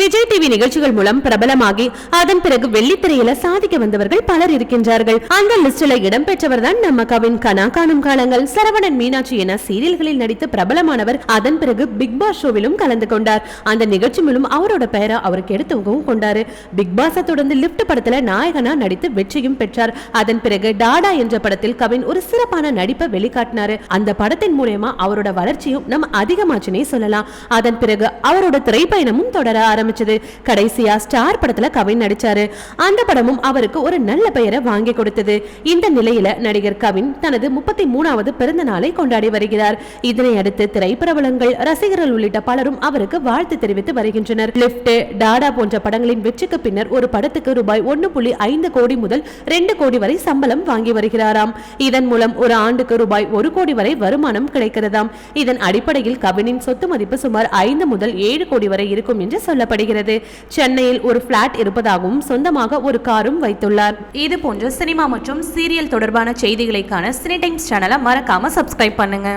Vijay TV நிகழ்ச்சிகள் மூலம் பிரபலமாகி அதன் பிறகு வெள்ளித்திரையில சாதிக்க வந்தவர்கள் பலர் இருக்கின்றார்கள். அந்த லிஸ்டில் இடம்பெற்றவர் தான் நம்ம கவின். கனா காணும் காலங்கள், சரவணன், மீனாட்சி என சீரியல்களில் நடித்து பிரபலமானவர். அதன் பிறகு பிக் பாஸ் ஷோவிலும் கலந்து கொண்டார். அந்த நிகழ்ச்சி மூலம் அவரோட பெயரை அவருக்கு எடுத்துவும் கொண்டாரு. பிக் பாஸை தொடர்ந்து லிப்ட் படத்துல நாயகனா நடித்து வெற்றியும் பெற்றார். அதன் பிறகு டாடா என்ற படத்தில் கவின் ஒரு சிறப்பான நடிப்பை வெளிக்காட்டினாரு. அந்த படத்தின் மூலமா அவரோட வளர்ச்சியும் நம்ம அதிகமாச்சுனே சொல்லலாம். அதன் பிறகு அவரோட திரைப்பயணமும் தொடர ஆரம்பிச்சது. கடைசியா ஸ்டார் படத்துல கவின் நடிச்சாரு. அந்த படமும் அவருக்கு ஒரு நல்ல பெயரை வாங்கி கொடுத்தது. இந்த நிலையில நடிகர் கவின் தனது 33வது பிறந்த நாளை கொண்டாடி வருகிறார். இதனை அடுத்து திரைப்பிரபலங்கள், ரசிகர்கள் உள்ளிட்ட பலரும் அவருக்கு வாழ்த்து தெரிவித்து வருகின்றனர். லிப்ட், டாடா போன்ற படங்களின் வெற்றிக்கு பின்னர் ஒரு படத்துக்கு ரூபாய் 1.5 கோடி முதல் 2 கோடி வரை சம்பளம் வாங்கி வருகிறாராம். இதன் மூலம் ஒரு ஆண்டுக்கு ரூபாய் 1 கோடி வரை வருமானம் கிடைக்கிறதாம். இதன் அடிப்படையில் கவினின் சொத்து மதிப்பு சுமார் 5 முதல் 7 கோடி வரை இருக்கும் என்று சொல்லப்படுகிறது. சென்னையில் ஒரு பிளாட் இருப்பதாகவும் சொந்தமாக ஒரு காரும் வைத்துள்ளார். இது போன்ற சினிமா மற்றும் சீரியல் தொடர்பான செய்திகளை காண சினி டைம்ஸ் சேனலை மறக்காம சப்ஸ்கிரைப் பண்ணுங்க.